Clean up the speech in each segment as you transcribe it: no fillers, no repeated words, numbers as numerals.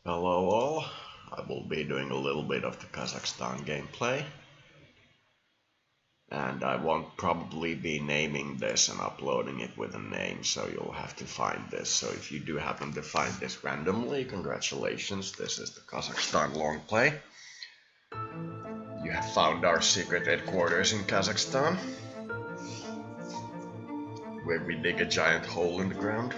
Hello all, I will be doing a little bit of the Kazakhstan gameplay, and I won't probably be naming this and uploading it with a name, so you'll have to find this. So if you do happen to find this randomly, congratulations, this is the Kazakhstan long play. You have found our secret headquarters in Kazakhstan, where we dig a giant hole in the ground.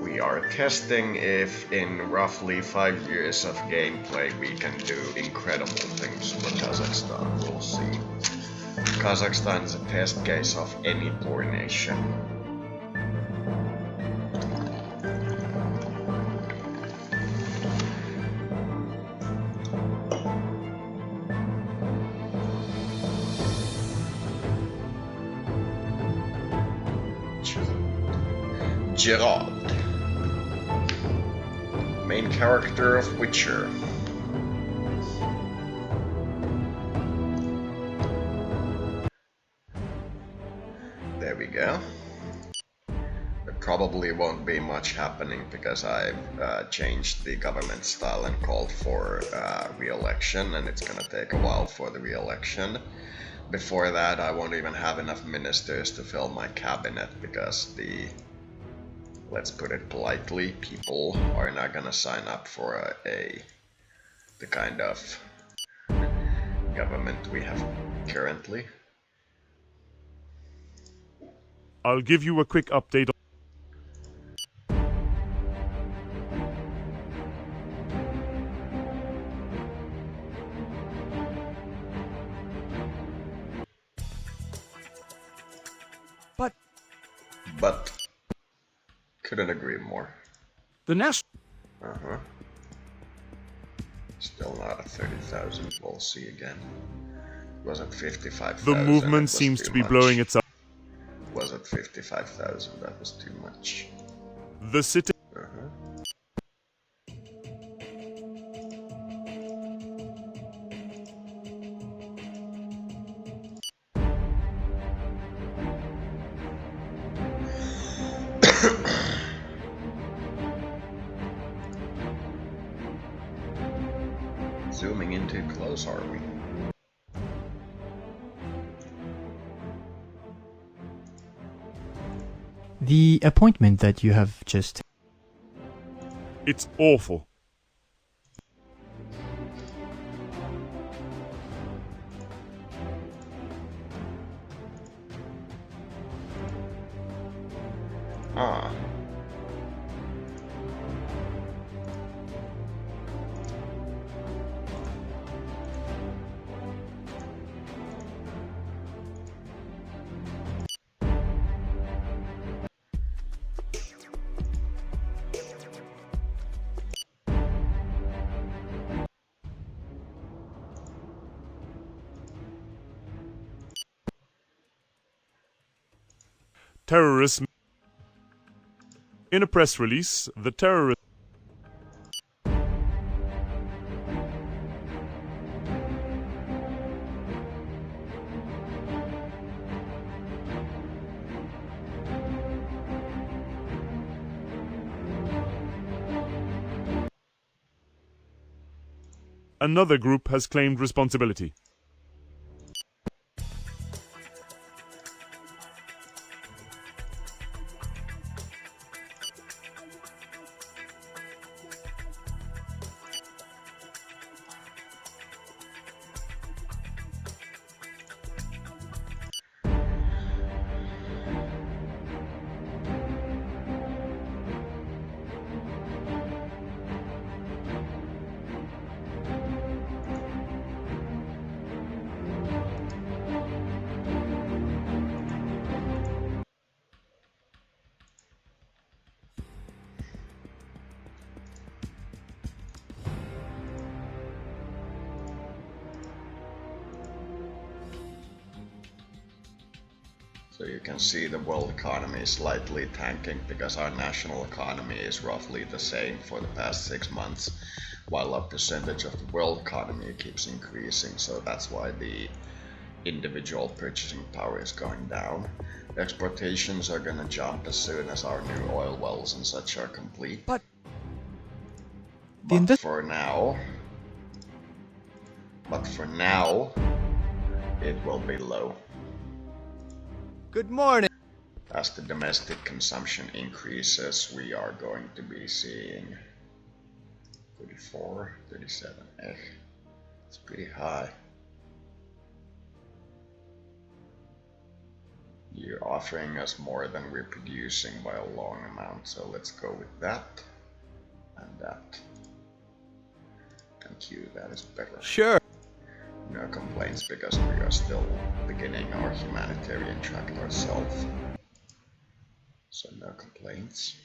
We are testing if in roughly 5 years of gameplay we can do incredible things for Kazakhstan. We'll see. Kazakhstan is a test case of any poor nation. Gerard, main character of Witcher. There we go. There probably won't be much happening because I've changed the government style and called for re-election, and it's gonna take a while for the re-election. Before that, I won't even have enough ministers to fill my cabinet because let's put it politely, people are not gonna sign up for the kind of government we have currently. I'll give you a quick update. But couldn't agree more. The national. Still not at 30,000. We'll see again. Was it 55,000? The movement seems to be blowing itself. Was it 55,000? That was too much. The city. Zooming in too close, are we? The appointment that you have just... It's awful. Ah. Terrorism. In a press release, the terrorist. Another group has claimed responsibility. So you can see the world economy is slightly tanking because our national economy is roughly the same for the past 6 months, while our percentage of the world economy keeps increasing. So that's why the individual purchasing power is going down. The exportations are gonna jump as soon as our new oil wells and such are complete. But for now, it will be low. Good morning. As the domestic consumption increases, we are going to be seeing 34, 37. It's pretty high. You're offering us more than we're producing by a long amount, so let's go with that and that. Thank you, that is better. Sure. No complaints because we are still beginning our humanitarian track ourselves. So no complaints.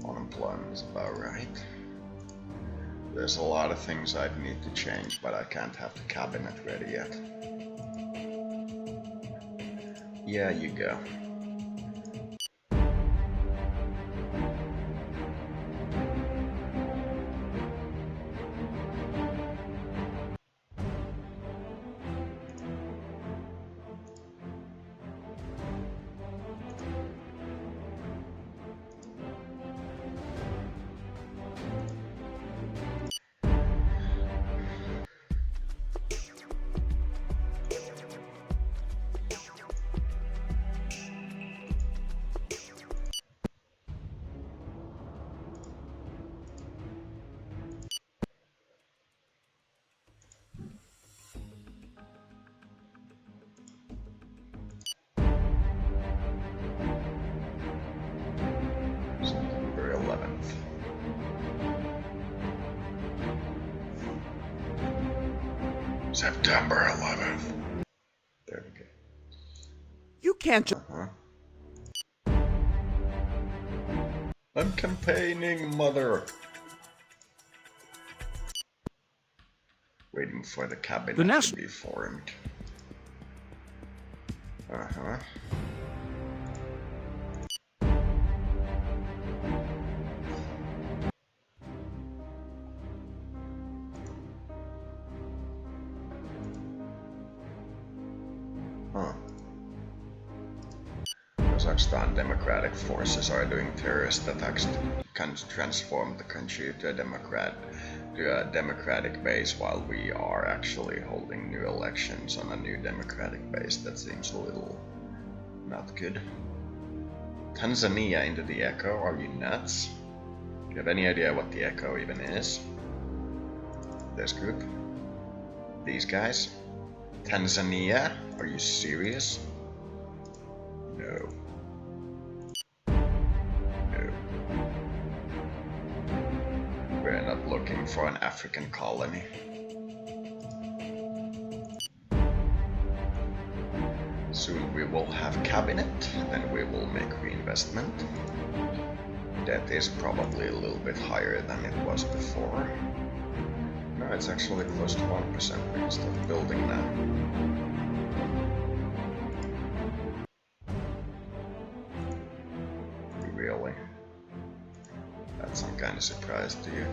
Unemployment is about right. There's a lot of things I'd need to change, but I can't have the cabinet ready yet. Yeah, you go. September 11th. September 11th. There we go. You can't just... I'm campaigning, mother. Waiting for the cabinet to be formed. Kazakstan Democratic Forces are doing terrorist attacks to transform the country to a democratic base while we are actually holding new elections on a new democratic base. That seems a little not good. Tanzania into the Echo? Are you nuts? Do you have any idea what the Echo even is? This group? These guys? Tanzania? Are you serious? No. No. We're not looking for an African colony. Soon we will have cabinet, then we will make reinvestment. Debt is probably a little bit higher than it was before. No, it's actually close to 1%. We can start building now. Really? That's some kind of surprise to you.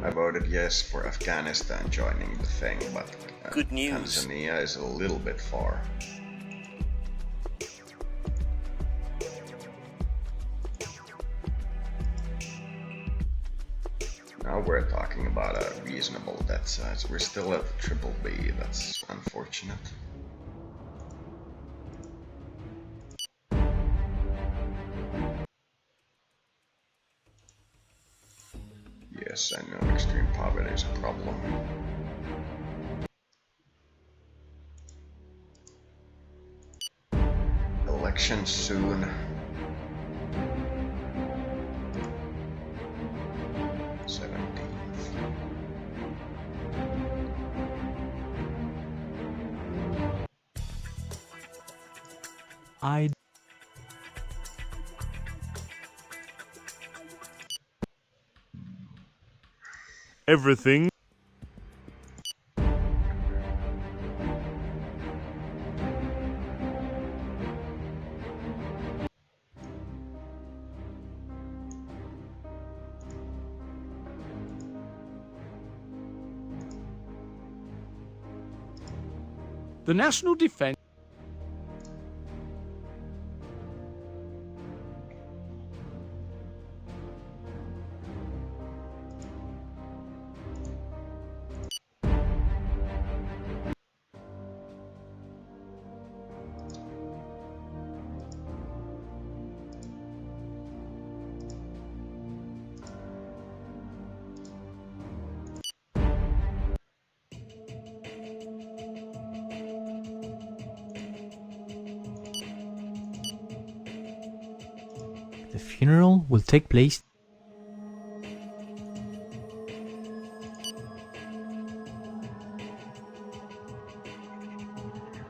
I voted yes for Afghanistan joining the thing, but Good news. Tanzania is a little bit far. Now we're talking about a reasonable debt size. We're still at triple B, that's unfortunate. Yes, I know extreme poverty is a problem. Election soon. 17th. I Everything. The national defense. the funeral will take place.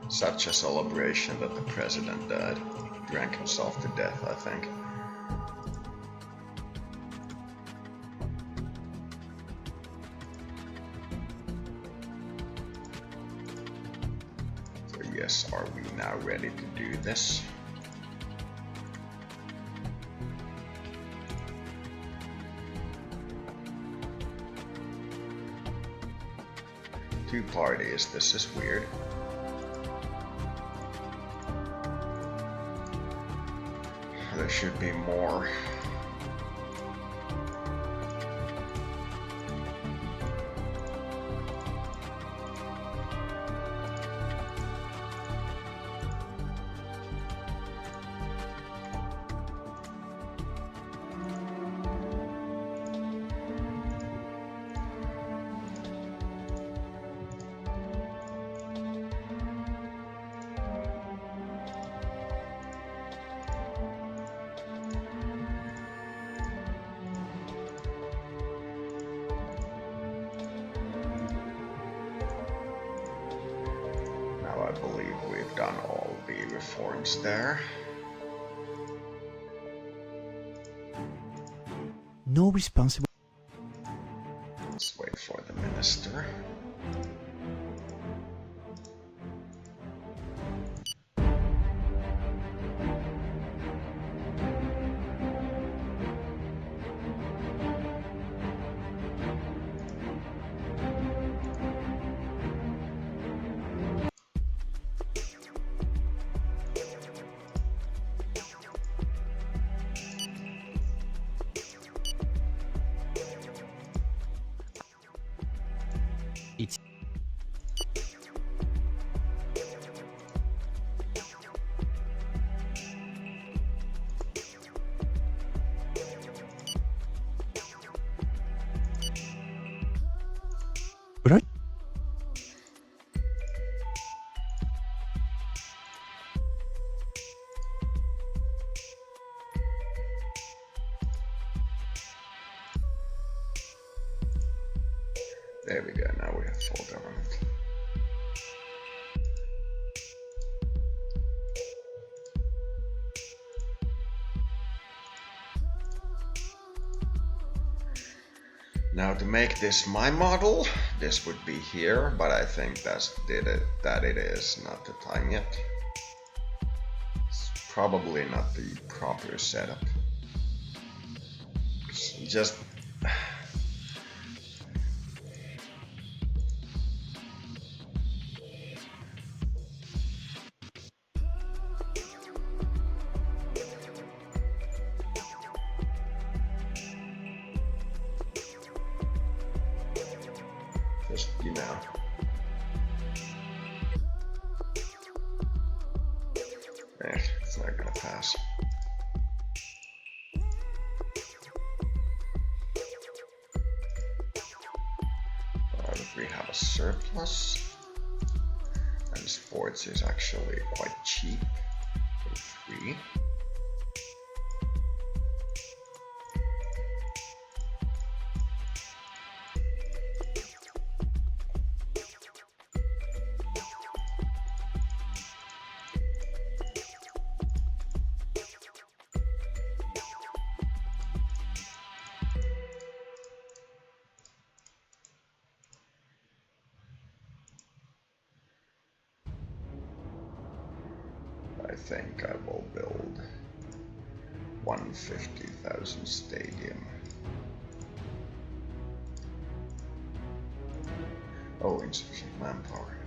Such a celebration that the president died. Drank himself to death, I think. So yes, are we now ready to do this? Two parties, this is weird. There should be more. I believe we've done all the reforms there. No responsible. Let's wait for the minister. It's right. There we go, now we have full government. Now to make this my model, this would be here, but I think that it is not the time yet. It's probably not the proper setup. Just you know. It's not gonna pass. We have a surplus, and sports is actually quite cheap, for free. I think I will build 150,000 stadium. Oh, insufficient manpower.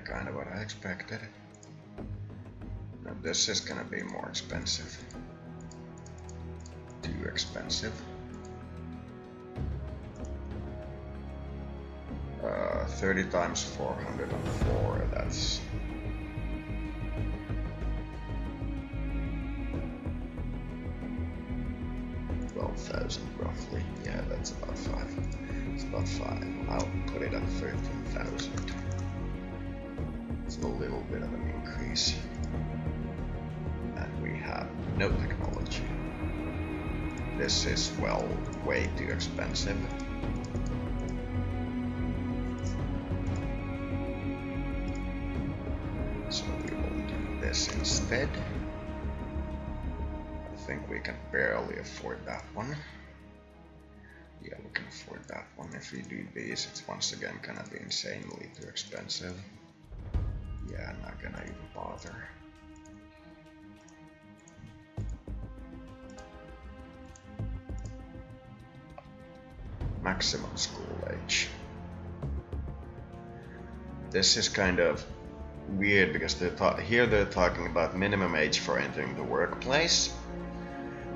Kind of what I expected. Now this is gonna be more expensive. Too expensive. 30 times 404, that's... $12,000 roughly. Yeah, that's about 5. It's about 5. I'll put it at 13,000. It's a little bit of an increase. And we have no technology. This is, well, way too expensive. So we will do this instead. I think we can barely afford that one. Yeah, we can afford that one. If we do these, it's once again gonna be insanely too expensive. Yeah, I'm not gonna even bother. Maximum school age. This is kind of weird because here they're talking about minimum age for entering the workplace,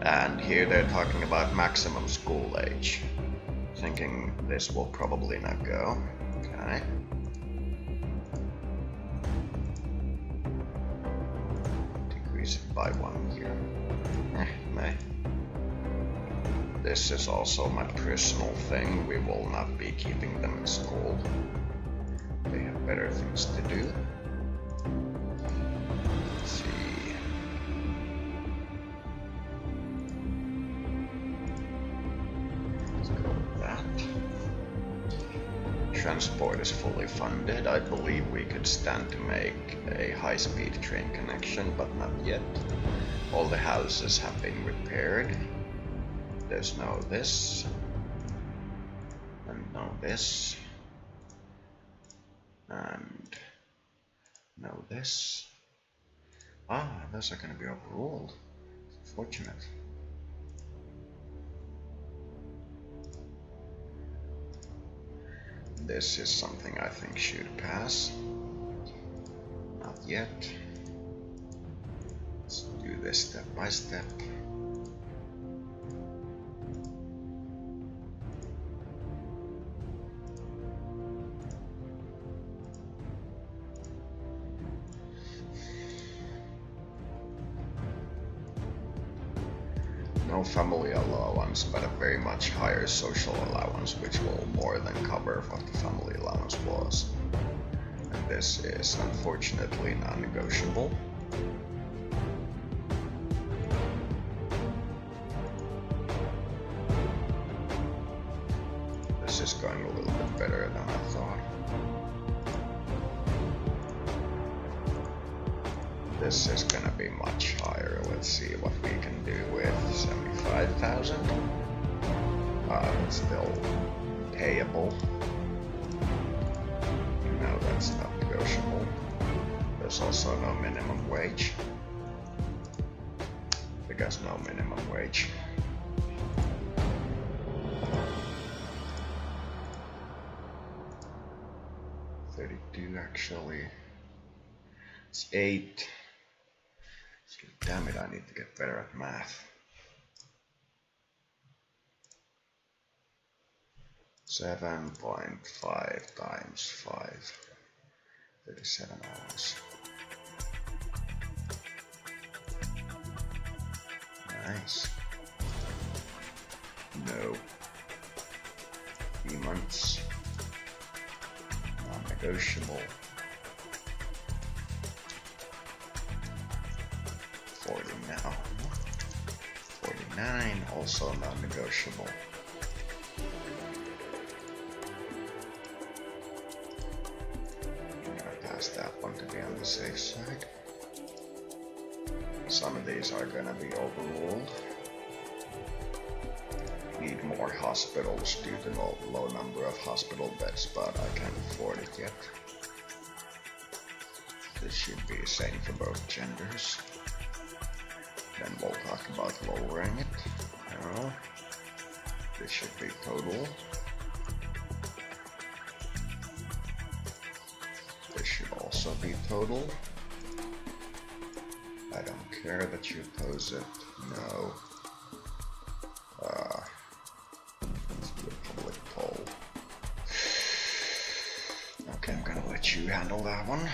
and here they're talking about maximum school age. Thinking this will probably not go. Okay. Decrease it by 1 year. Meh. This is also my personal thing. We will not be keeping them in school. They have better things to do. Let's see. Let's go with that. Transport is fully funded. I believe we could stand to make a high-speed train connection, but not yet. All the houses have been repaired. There's no this, and no this, and no this. Ah, those are gonna be overruled. It's unfortunate. This is something I think should pass. Not yet. Let's do this step by step. No family allowance, but a very much higher social allowance, which will more than cover what the family allowance was. And this is unfortunately non-negotiable. This is going a little bit better than I thought. This is gonna be much higher. Let's see what we can do with 75,000. It's still payable. No, that's not negotiable. There's also no minimum wage. Because no minimum wage. Actually, it's 8. Damn it, I need to get better at math. 7.5 times 5. 37 hours. Nice. No. 3 months. Non-negotiable. 40 now. 49, also non-negotiable. I'm gonna pass that one to be on the safe side. Some of these are gonna be overruled. Need more hospitals due to the low number of hospital beds, but I can't afford it yet. This should be the same for both genders. Then we'll talk about lowering it. No. This should be total. This should also be total. I don't care that you oppose it. No. Let's do a public poll. Okay, I'm gonna let you handle that one.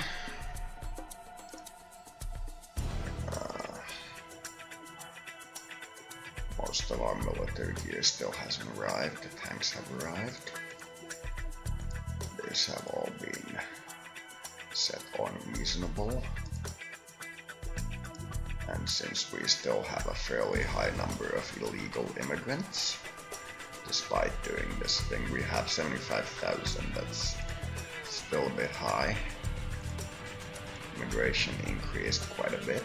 Most of our military gear still hasn't arrived. The tanks have arrived. These have all been set on reasonable. And since we still have a fairly high number of illegal immigrants, despite doing this thing, we have 75,000. That's still a bit high. Immigration increased quite a bit,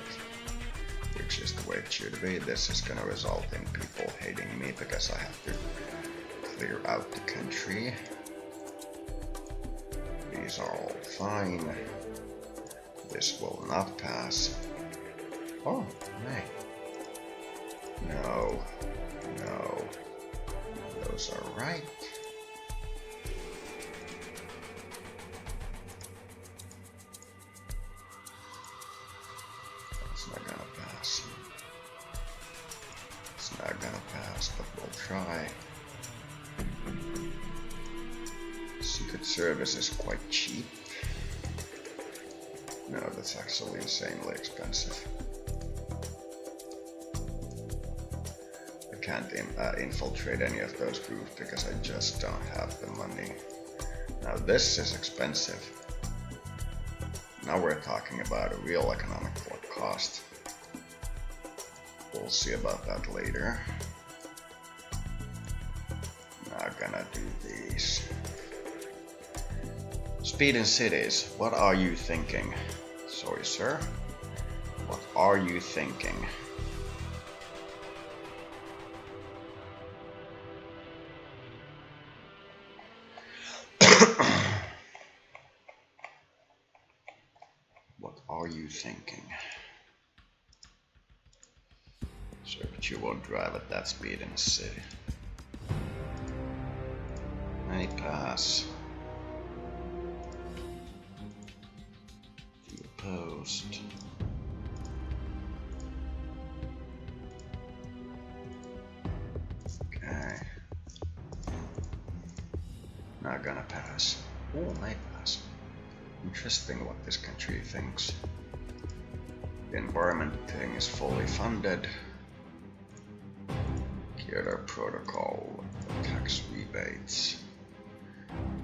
which is the way it should be. This is gonna result in people hating me because I have to clear out the country. These are all fine. This will not pass. Oh, nay. No. No. Those are right. It's not gonna pass. It's not gonna pass, but we'll try. Secret Service is quite cheap. No, that's actually insanely expensive. I can't infiltrate any of those groups because I just don't have the money. Now this is expensive. Now we're talking about a real economic cost. We'll see about that later. Not gonna do these. Speed in cities. What are you thinking? Sorry, sir. What are you thinking? What are you thinking? Sure, but you won't drive at that speed in a city. May pass. View post. Okay. Not gonna pass. Oh, may pass. Interesting what this country thinks. The environment thing is fully funded. Kyoto Protocol, tax rebates.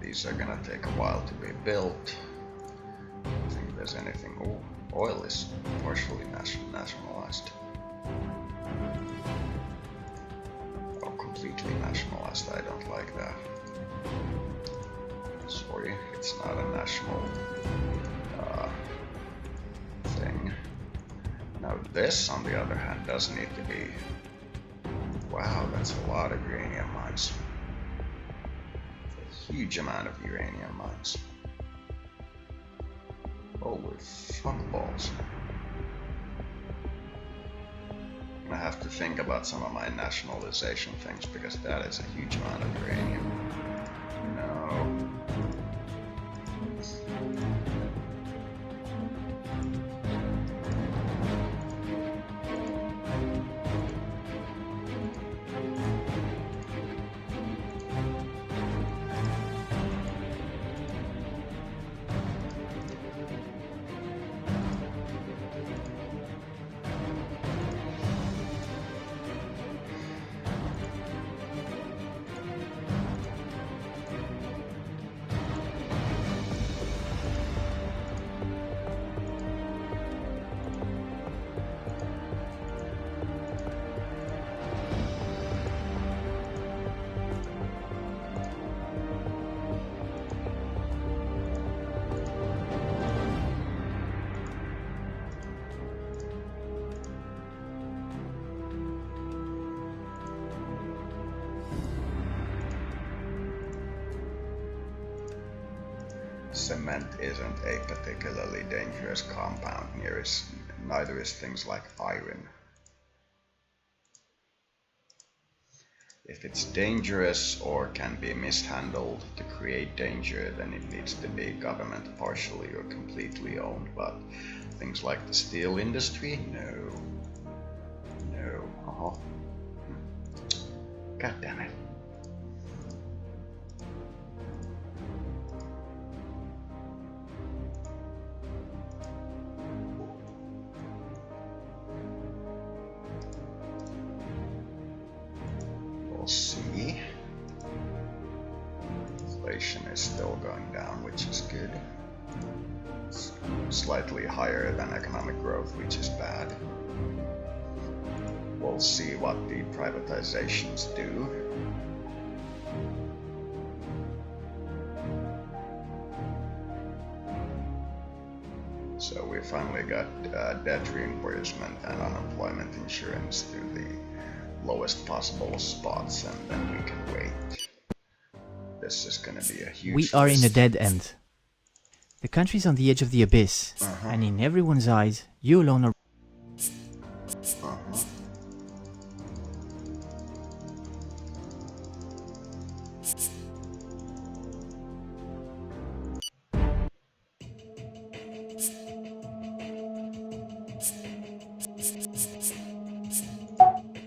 These are gonna take a while to be built. I don't think there's anything. Oh, oil is partially nationalized. Oh, completely nationalized. I don't like that. Sorry, it's not a national thing. Now this, on the other hand, does need to be. Wow, that's a lot of uranium mines. A huge amount of uranium mines. Holy fuckballs. I have to think about some of my nationalization things because that is a huge amount of uranium. No. cement isn't a particularly dangerous compound, neither is things like iron. If it's dangerous or can be mishandled to create danger, then it needs to be government partially or completely owned, but things like the steel industry, no. No. God damn it. We'll see. Inflation is still going down, which is good. It's slightly higher than economic growth, which is bad. We'll see what the privatizations do. So we finally got debt reimbursement and unemployment insurance to the lowest possible spots, and then we can wait. This is gonna be a huge We are in a list. dead end. The country's on the edge of the abyss, and in everyone's eyes, you alone are.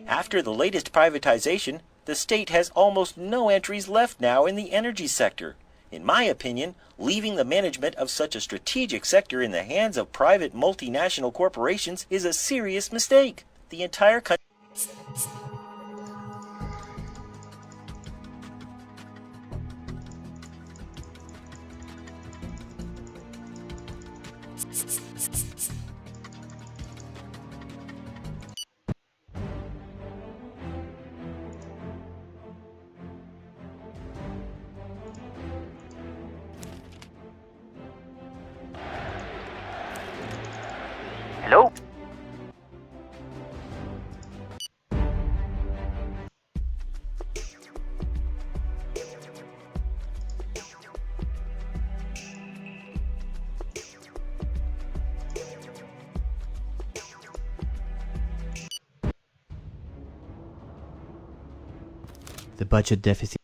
After the latest privatization, the state has almost no entries left now in the energy sector. In my opinion, leaving the management of such a strategic sector in the hands of private multinational corporations is a serious mistake. The entire country. Hello? The budget deficit.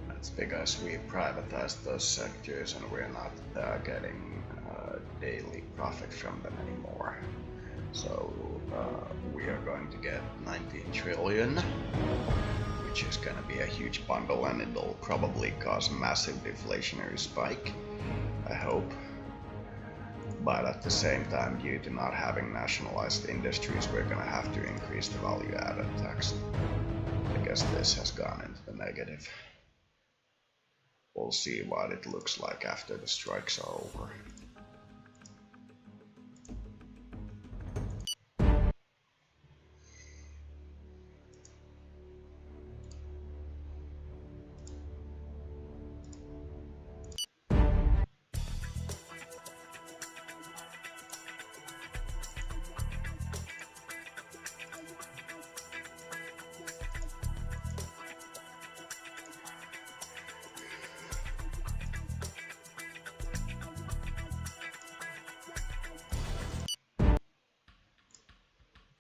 That's because we privatized those sectors and we're not getting daily profit from them anymore. So we are going to get 19 trillion, which is going to be a huge bundle, and it'll probably cause a massive deflationary spike, I hope. But at the same time, due to not having nationalized industries, we're going to have to increase the value-added tax. I guess this has gone into the negative. We'll see what it looks like after the strikes are over.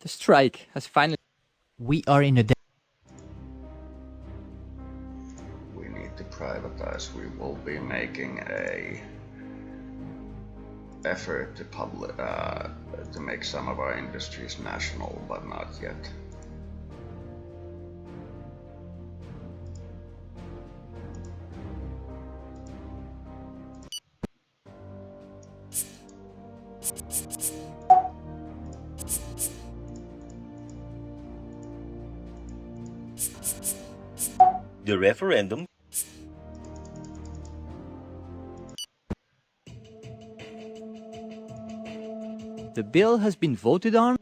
The strike has finally. We are in a dead. We need to privatize. We will be making a effort to make some of our industries national, but not yet. The referendum. The bill has been voted on.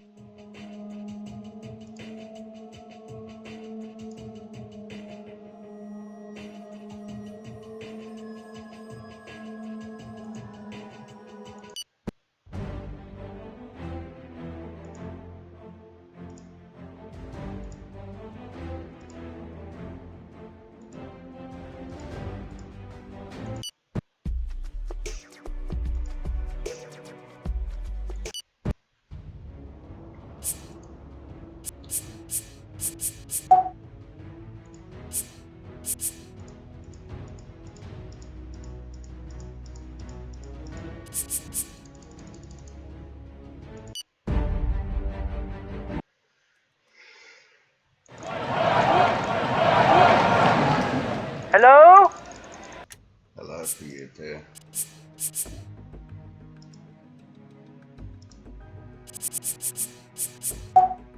too.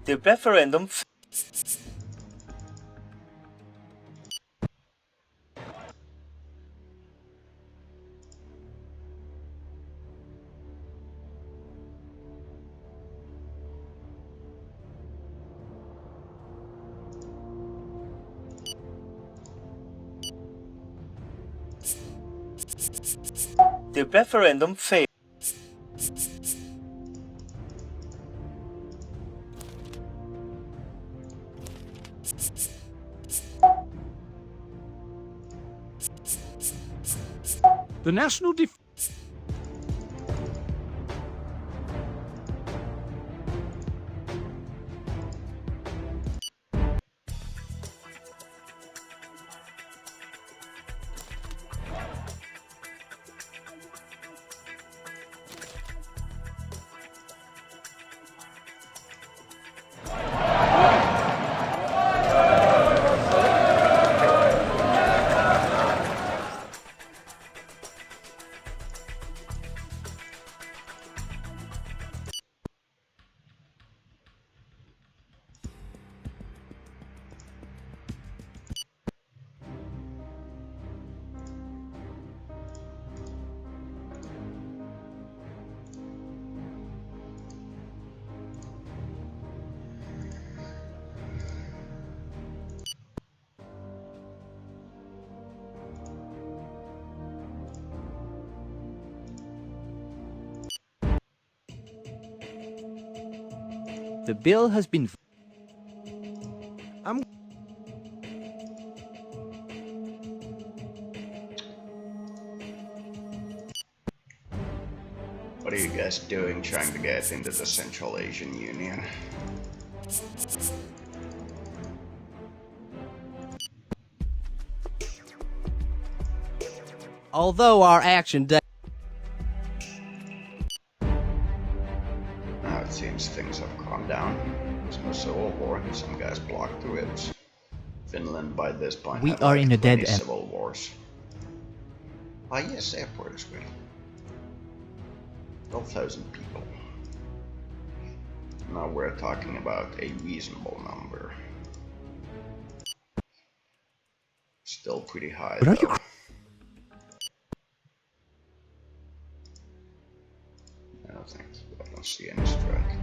The referendum failed. The national def- The bill has been What are you guys doing trying to get into the Central Asian Union? Although our action day. Now it seems things have calmed down. There's no civil war, some guys blocked through it. Finland by this point We had are like in a 20 dead end. civil wars. Ah yes, airport is good. 12,000 people. Now we're talking about a reasonable number. Still pretty high But are you though. I don't think so. I don't see any strike.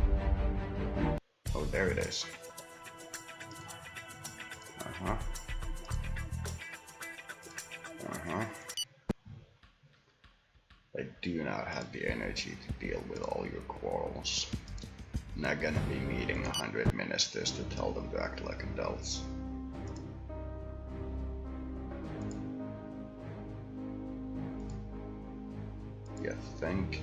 Oh, there it is. Uh-huh. Uh-huh. I do not have the energy to deal with all your quarrels. I'm not gonna be meeting 100 ministers to tell them to act like adults. You think?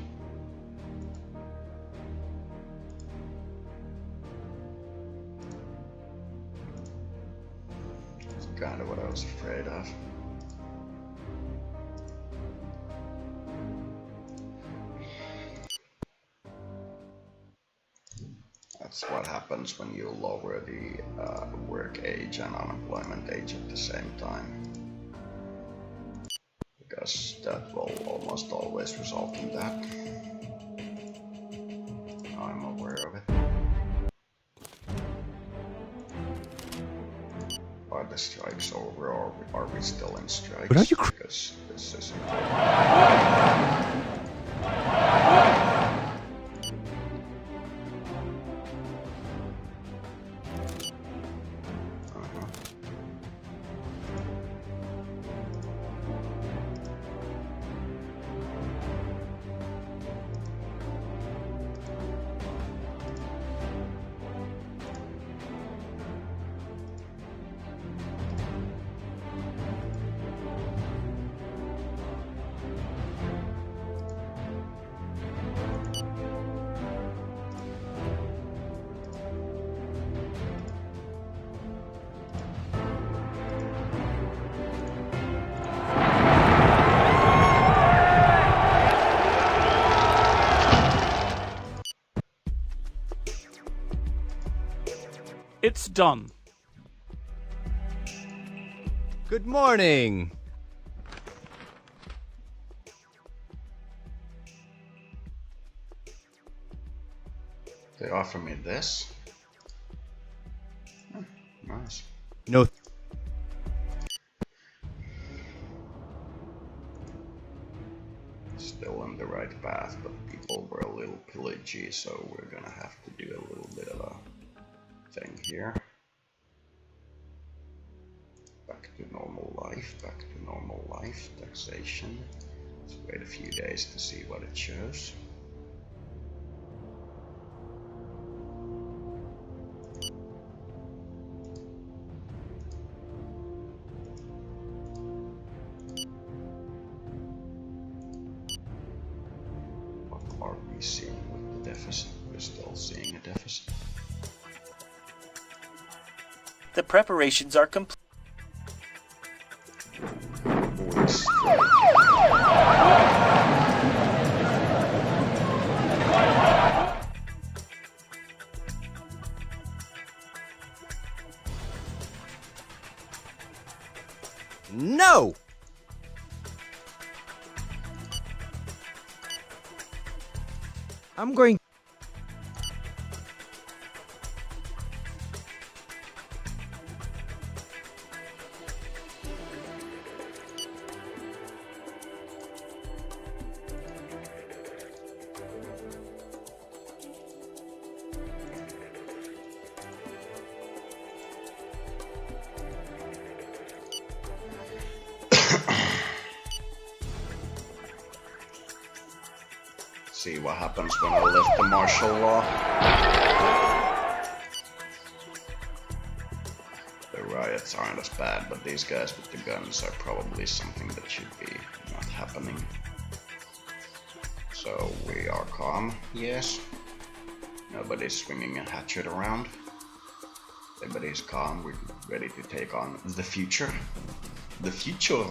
That's kind of what I was afraid of. That's what happens when you lower the work age and unemployment age at the same time. Because that will almost always result in that. I'm aware of it. Are the strikes over or are we still in strikes? But are you because this is important. It's done. Good morning. They offer me this. Nice. No. Still on the right path, but people were a little pillagey, so we're gonna have to do a little bit of a thing here. Back to normal life, taxation. Let's wait a few days to see what it shows. What are we seeing with the deficit? We're still seeing a deficit. The preparations are complete. No! I'm going. See what happens when I lift the martial law. The riots aren't as bad, but these guys with the guns are probably something that should be not happening. So we are calm, yes. Nobody's swinging a hatchet around. Everybody's calm, we're ready to take on the future. The future!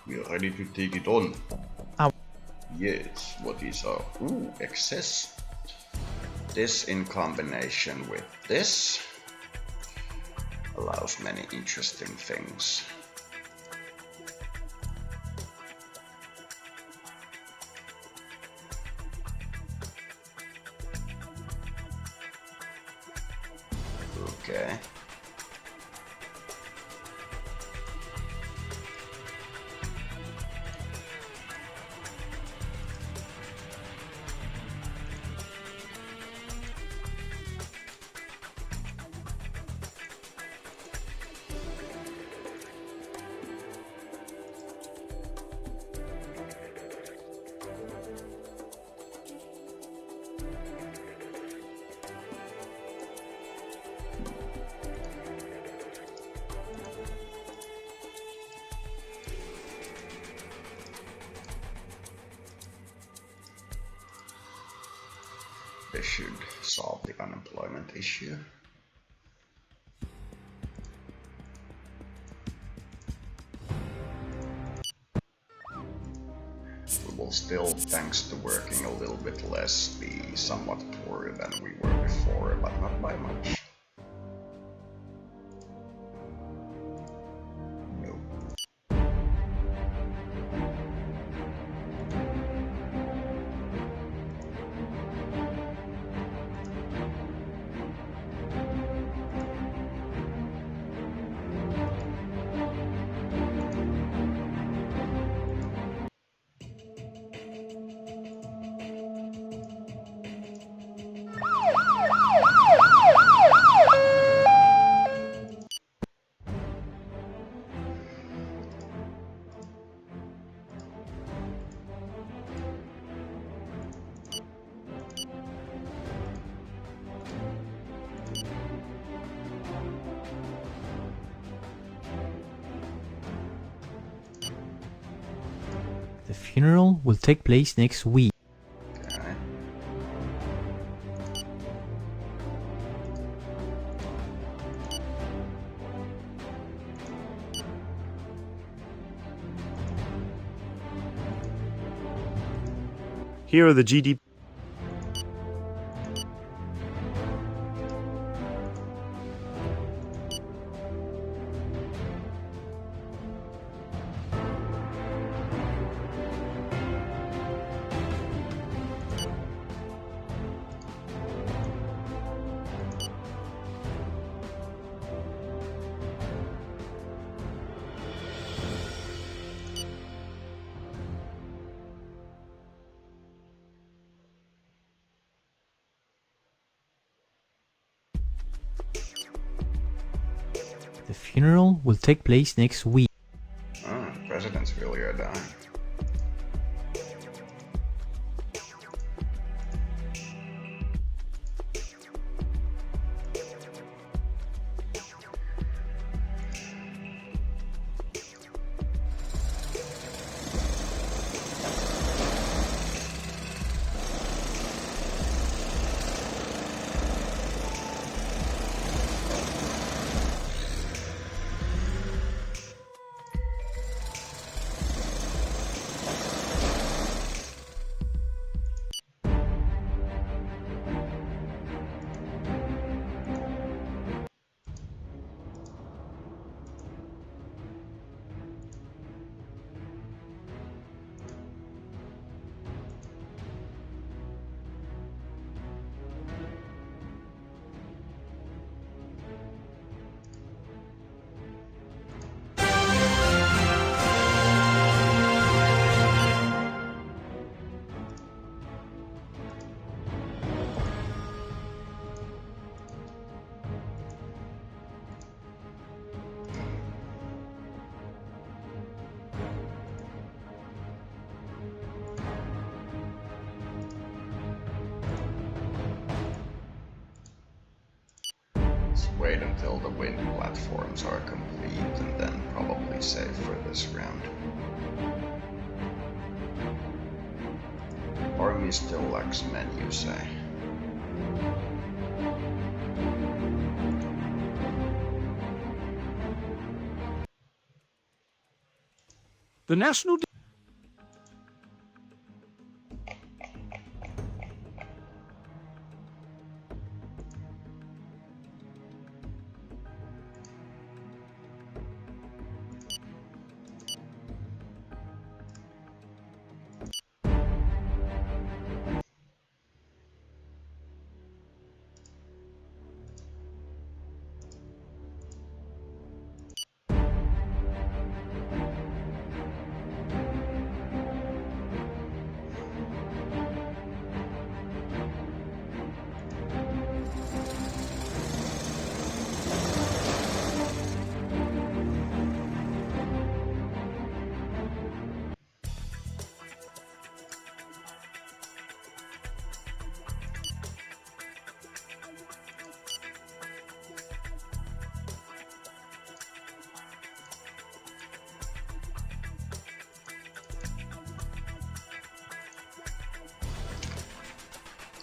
We are ready to take it on. Ow. Yes, what is our excess? This in combination with this allows many interesting things. Okay. This should solve the unemployment issue. We will still, thanks to working a little bit less, be somewhat poorer than we were before, but not by much. The funeral will take place next week. Okay. Here are the GDP. The funeral will take place next week. Oh, the presidents really are dying. Let's wait until the wind platforms are complete and then probably save for this round. Army still lacks men, you say? The National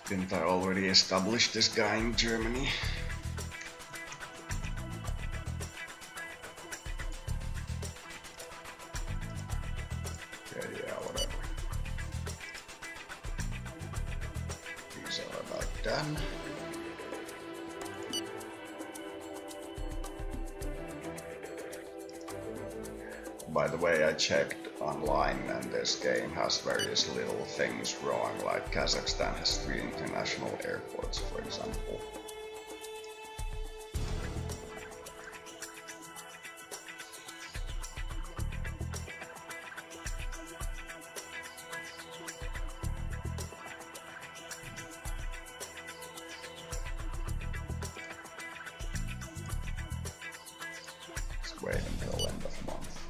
Didn't I already establish this guy in Germany? Okay, yeah, whatever. These are about done. By the way, I checked online and this game has various little things wrong, like Kazakhstan has 3 international airports, for example. Let's wait until end of month.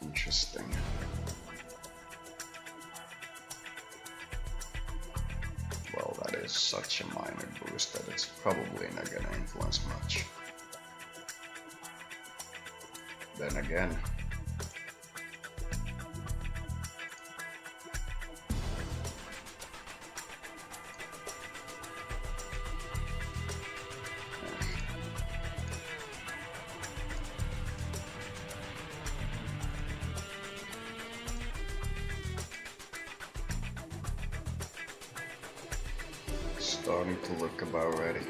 Interesting. Well, that is such a minor boost that it's probably not gonna influence much. Then again, starting to look about ready.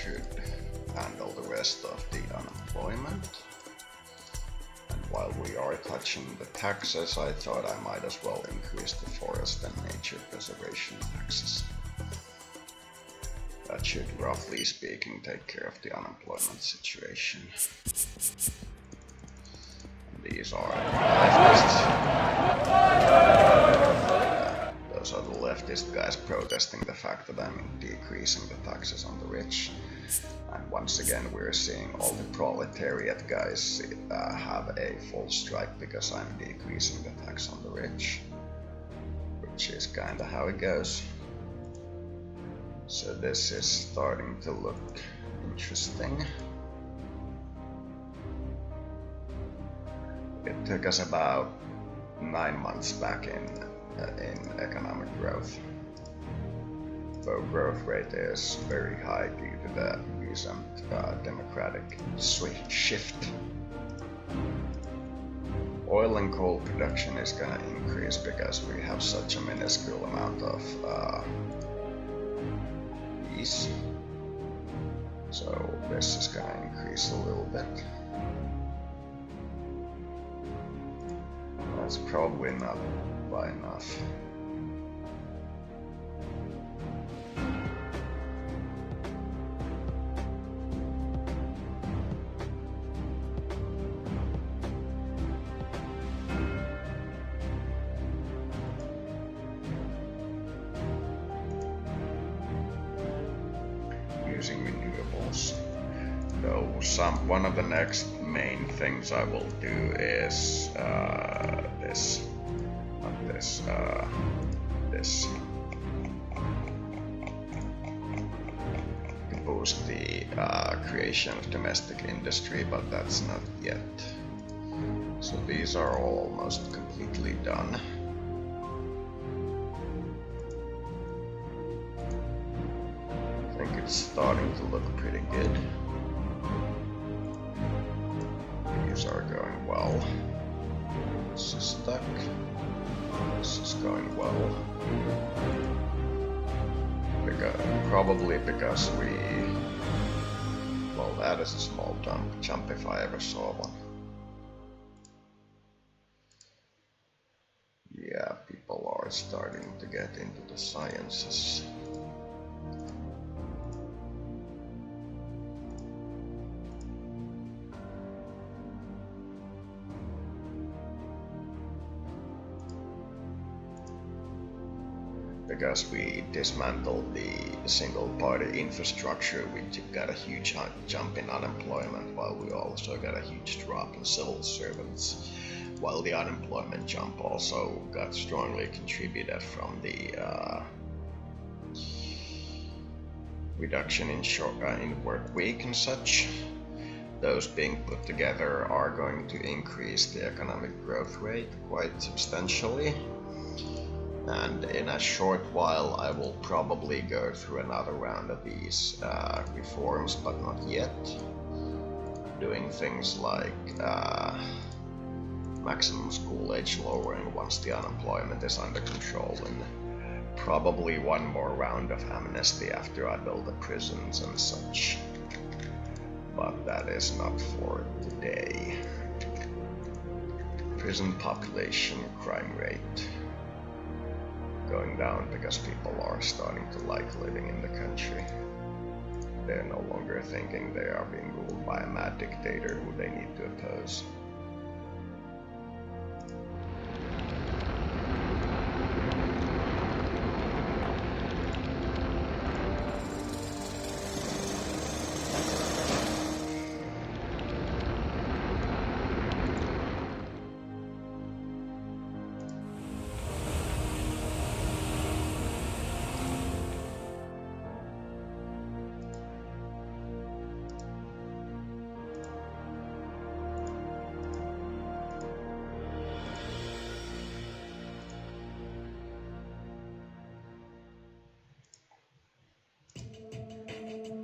should handle the rest of the unemployment. And while we are touching the taxes, I thought I might as well increase the forest and nature preservation taxes. That should, roughly speaking, take care of the unemployment situation. These are leftists. Those are the leftist guys protesting the fact that I'm decreasing the taxes on the rich. And once again, we're seeing all the proletariat guys have a full strike because I'm decreasing the tax on the rich. Which is kinda how it goes. So this is starting to look interesting. It took us about 9 months back in economic growth. Though growth rate is very high due to the recent democratic shift. Oil and coal production is gonna increase because we have such a minuscule amount of these. So this is gonna increase a little bit. That's probably not by enough. Using renewables. So one of the next main things I will do is this to boost the creation of domestic industry, but that's not yet. So these are almost completely done. I think it's starting to look pretty good. These are going well. This is stuck. This is going well. Probably because well, that is a small jump if I ever saw one. Yeah, people are starting to get into the sciences. Because we dismantled the single-party infrastructure, we got a huge jump in unemployment, while we also got a huge drop in civil servants, while the unemployment jump also got strongly contributed from the reduction in work week and such. Those being put together are going to increase the economic growth rate quite substantially. And in a short while I will probably go through another round of these reforms, but not yet. Doing things like maximum school age lowering once the unemployment is under control, and probably one more round of amnesty after I build the prisons and such. But that is not for today. Prison population, crime rate going down because people are starting to like living in the country. They're no longer thinking they are being ruled by a mad dictator who they need to oppose.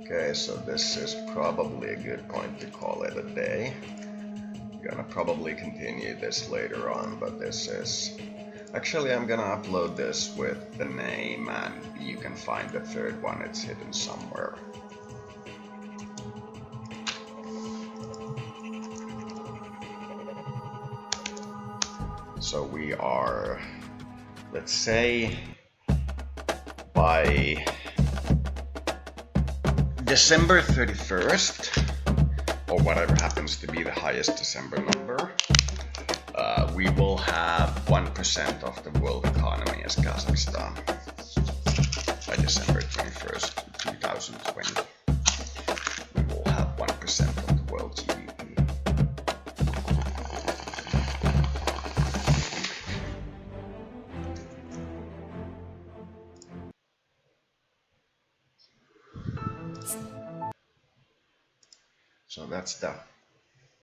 Okay, so this is probably a good point to call it a day. I'm gonna probably continue this later on, but this is... Actually, I'm gonna upload this with the name, and you can find the third one, it's hidden somewhere. So we are, let's say, by December 31st, or whatever happens to be the highest December number, we will have 1% of the world economy as Kazakhstan by December 21st, 2020. We will have 1% of the world GDP. So that's the